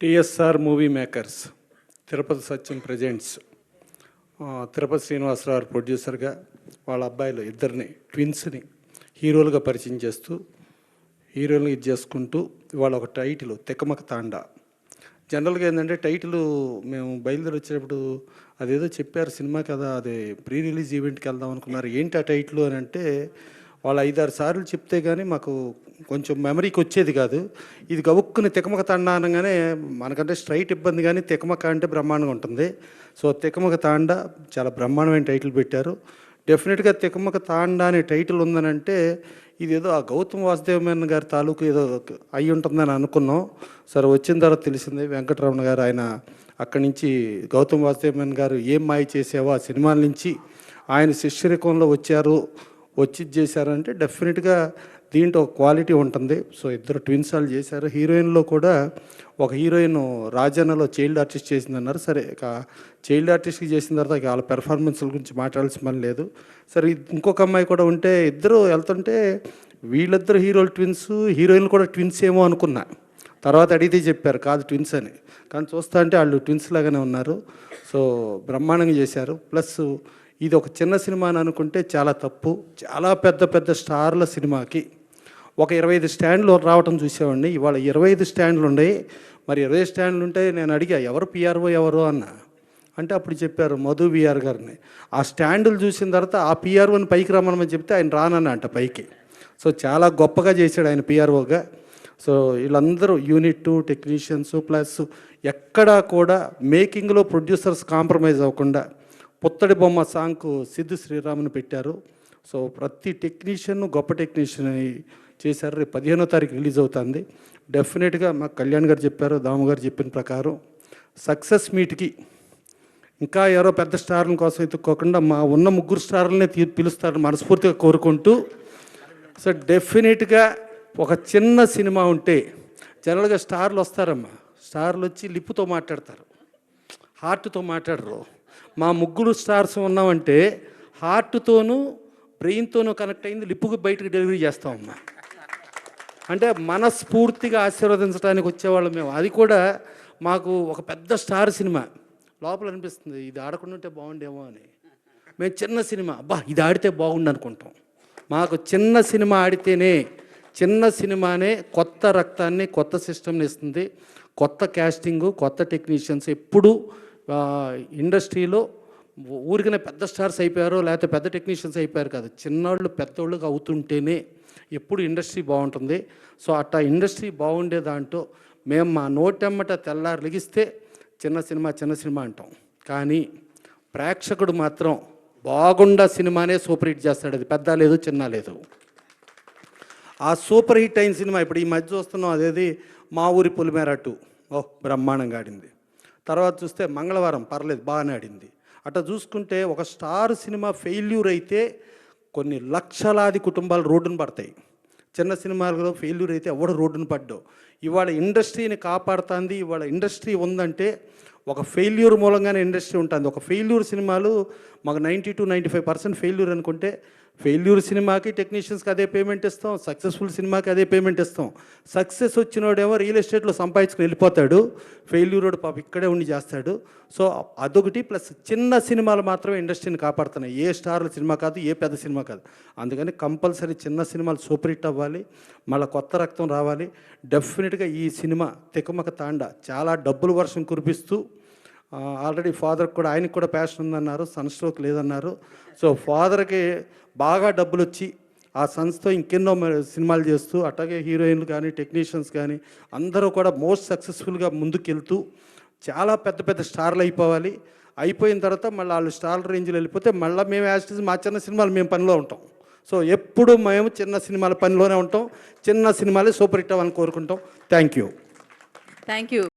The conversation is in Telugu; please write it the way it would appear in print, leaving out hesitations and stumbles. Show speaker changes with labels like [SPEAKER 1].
[SPEAKER 1] టిఎస్ఆర్ మూవీ మేకర్స్ తిరుపతి సత్యం ప్రజెంట్స్ తిరుపతి శ్రీనివాసరావు ప్రొడ్యూసర్గా వాళ్ళ అబ్బాయిలు ఇద్దరిని ట్విన్స్ని హీరోలుగా పరిచయం చేస్తూ హీరోలు ఇది చేసుకుంటూ ఇవాళ ఒక టైటిల్ తెకమక తాండా. జనరల్గా ఏంటంటే టైటిల్ మేము బయలుదేరి వచ్చేటప్పుడు అదేదో చెప్పారు సినిమా కదా, అదే ప్రీ రిలీజ్ ఈవెంట్కి వెళ్దాం అనుకున్నారు, ఏంటి ఆ టైటిల్ అని అంటే వాళ్ళు 5-6 సార్లు చెప్తే కానీ మాకు కొంచెం మెమరీకి వచ్చేది కాదు. ఇది గవుక్కుని తికమక తాండా అనగానే మనకంటే స్ట్రైట్ ఇబ్బంది, కానీ తికమక అంటే బ్రహ్మాండంగా ఉంటుంది. సో తికమక తాండా చాలా బ్రహ్మాండమైన టైటిల్ పెట్టారు. డెఫినెట్గా తికమక తాండా అనే టైటిల్ ఉందనంటే ఇది ఏదో ఆ గౌతమ్ వాసుదేవ్ మేనన్ గారి తాలూకు ఏదో అయి ఉంటుందని అనుకున్నాం. సరే వచ్చిన తర్వాత తెలిసింది వెంకటరమణ గారు ఆయన అక్కడి నుంచి గౌతమ్ వాసుదేవ్ మేనన్ గారు ఏం మాయ చేసావో ఆ సినిమాల నుంచి ఆయన శిష్యరికంలో వచ్చి చేశారంటే డెఫినెట్గా దీంట్లో ఒక క్వాలిటీ ఉంటుంది. సో ఇద్దరు ట్విన్స్ వాళ్ళు చేశారు. హీరోయిన్లో కూడా ఒక హీరోయిన్ రాజన్నలో చైల్డ్ ఆర్టిస్ట్ చేసిందన్నారు. సరే ఇక చైల్డ్ ఆర్టిస్ట్కి చేసిన తర్వాత ఇక వాళ్ళ పెర్ఫార్మెన్స్ల గురించి మాట్లాడాల్సిన పని లేదు. సరే ఇంకొక అమ్మాయి కూడా ఉంటే ఇద్దరు వెళ్తుంటే వీళ్ళిద్దరు హీరోలు ట్విన్స్, హీరోయిన్లు కూడా ట్విన్స్ ఏమో అనుకున్నా. తర్వాత అడిగితే చెప్పారు కాదు ట్విన్స్ అని. కానీ చూస్తా అంటే వాళ్ళు ట్విన్స్ లాగానే ఉన్నారు. సో బ్రహ్మాండంగా చేశారు. ప్లస్ ఇది ఒక చిన్న సినిమా అని అనుకుంటే చాలా తప్పు. చాలా పెద్ద పెద్ద స్టార్ల సినిమాకి ఒక 25 స్టాండ్లు రావటం చూసేవాడిని. ఇవాళ 25 స్టాండ్లు ఉన్నాయి. మరి 20 స్టాండ్లు ఉంటే నేను అడిగా ఎవరు పిఆర్ఓ ఎవరు అన్న అంటే అప్పుడు చెప్పారు మధు విఆర్ గారిని. ఆ స్టాండులు చూసిన తర్వాత ఆ పిఆర్ఓని పైకి రమ్మని చెప్తే ఆయన రానన్న అంట పైకి. సో చాలా గొప్పగా చేశాడు ఆయన పిఆర్ఓగా. సో వీళ్ళందరూ యూనిట్ టెక్నీషియన్స్ ప్లస్ ఎక్కడా కూడా మేకింగ్లో ప్రొడ్యూసర్స్ కాంప్రమైజ్ అవ్వకుండా పుత్తడి బొమ్మ సాంగ్కు సిద్ధు శ్రీరామ్ని పెట్టారు. సో ప్రతి టెక్నీషియన్ గొప్ప టెక్నీషియన్ చేశారు. రేపు 15వ తారీఖు రిలీజ్ అవుతుంది. డెఫినెట్గా మా కళ్యాణ్ గారు చెప్పారు, దాము గారు చెప్పిన ప్రకారం సక్సెస్ మీట్కి ఇంకా ఎవరో పెద్ద స్టార్ల కోసం ఎత్తుక్కోకుండా మా ఉన్న 3 స్టార్లనే పిలుస్తారని మనస్ఫూర్తిగా కోరుకుంటూ, సో డెఫినెట్గా ఒక చిన్న సినిమా ఉంటే జనరల్గా స్టార్లు వస్తారమ్మా, స్టార్లు వచ్చి లిప్పుతో మాట్లాడతారు, హార్ట్తో మాట్లాడరు. మా 3 స్టార్స్ ఉన్నామంటే హార్ట్తోనూ బ్రెయిన్తోనూ కనెక్ట్ అయింది, లిప్పుకు బయటకు డెలివరీ చేస్తామమ్మా. అంటే మనస్ఫూర్తిగా ఆశీర్వదించడానికి వచ్చేవాళ్ళం మేము. అది కూడా మాకు ఒక పెద్ద స్టార్ సినిమా లోపల అనిపిస్తుంది ఇది ఆడకుండా ఉంటే బాగుండేమో అని. మేము చిన్న సినిమా అబ్బా ఇది ఆడితే బాగుండు అనుకుంటాం. మాకు చిన్న సినిమా ఆడితేనే, చిన్న సినిమానే కొత్త రక్తాన్ని కొత్త సిస్టమ్ని ఇస్తుంది. కొత్త క్యాస్టింగు కొత్త టెక్నీషియన్స్. ఎప్పుడు ఇండస్ట్రీలో ఊరికనే పెద్ద స్టార్స్ అయిపోయారో లేకపోతే పెద్ద టెక్నీషియన్స్ అయిపోయారు కాదు, చిన్నవాళ్ళు పెద్దోళ్ళుగా అవుతుంటేనే ఎప్పుడు ఇండస్ట్రీ బాగుంటుంది. సో అట్టా ఇండస్ట్రీ బాగుండే దాంట్లో మేము మా నోటెమ్మట తెల్లారు లెగిస్తే చిన్న సినిమా అంటాం. కానీ ప్రేక్షకుడు మాత్రం బాగుండా సినిమానే సూపర్ హిట్ చేస్తాడు. అది పెద్ద లేదు చిన్న లేదు. ఆ సూపర్ హిట్ అయిన సినిమా ఇప్పుడు ఈ మధ్య చూస్తున్నాం, అదేది మా ఊరి పులిమేర 2 బ్రహ్మాండంగా ఆడింది. తర్వాత చూస్తే మంగళవారం పర్లేదు బాగానే ఆడింది. అట్లా చూసుకుంటే ఒక స్టార్ సినిమా ఫెయిల్యూర్ అయితే కొన్ని లక్షలాది కుటుంబాలు రోడ్డును పడతాయి. చిన్న సినిమాలలో ఫెయిల్యూర్ అయితే ఎవడు రోడ్డును పడ్డావు. ఇవాళ ఇండస్ట్రీని కాపాడుతుంది. ఇవాళ ఇండస్ట్రీ ఉందంటే ఒక ఫెయిల్యూర్ మూలంగానే ఇండస్ట్రీ ఉంటుంది. ఒక ఫెయిల్యూర్ సినిమాలు మాకు 90-95% ఫెయిల్యూర్ అనుకుంటే ఫెయిల్యూర్ సినిమాకి టెక్నీషియన్స్కి అదే పేమెంట్ ఇస్తాం, సక్సెస్ఫుల్ సినిమాకి అదే పేమెంట్ ఇస్తాం. సక్సెస్ వచ్చినోడేమో రియల్ ఎస్టేట్లో సంపాదించుకుని వెళ్ళిపోతాడు, ఫెయిల్యూరోడు పాప ఇక్కడే ఉండి చేస్తాడు. సో అదొకటి. ప్లస్ చిన్న సినిమాలు మాత్రమే ఇండస్ట్రీని కాపాడుతున్నాయి. ఏ స్టార్ల సినిమా కాదు, ఏ పెద్ద సినిమా కాదు. అందుకని కంపల్సరీ చిన్న సినిమాలు సూపర్ హిట్ అవ్వాలి, మళ్ళీ కొత్త రక్తం రావాలి. డెఫినెట్గా ఈ సినిమా తికమక తాండా చాలా డబ్బులు వర్షం కురిపిస్తూ, ఆల్రెడీ ఫాదర్కి కూడా ఆయనకి కూడా ప్యాషన్ ఉందన్నారు, సన్ స్ట్రోక్ లేదన్నారు. సో ఫాదర్కి బాగా డబ్బులు వచ్చి ఆ సన్స్తో ఇంకెన్నో సినిమాలు చేస్తూ, అట్లాగే హీరోయిన్లు కానీ టెక్నీషియన్స్ కానీ అందరూ కూడా మోస్ట్ సక్సెస్ఫుల్గా ముందుకెళ్తూ చాలా పెద్ద పెద్ద స్టార్లు అయిపోవాలి. అయిపోయిన తర్వాత మళ్ళీ వాళ్ళు స్టార్ రేంజ్లో వెళ్ళిపోతే మళ్ళీ మేము యాక్చువల్గా మా చిన్న సినిమాలు మేము పనిలో ఉంటాం. సో ఎప్పుడు మేము చిన్న సినిమాల పనిలోనే ఉంటాం. చిన్న సినిమాలే సూపర్ హిట్ అవ్వాలని కోరుకుంటాం. Thank you.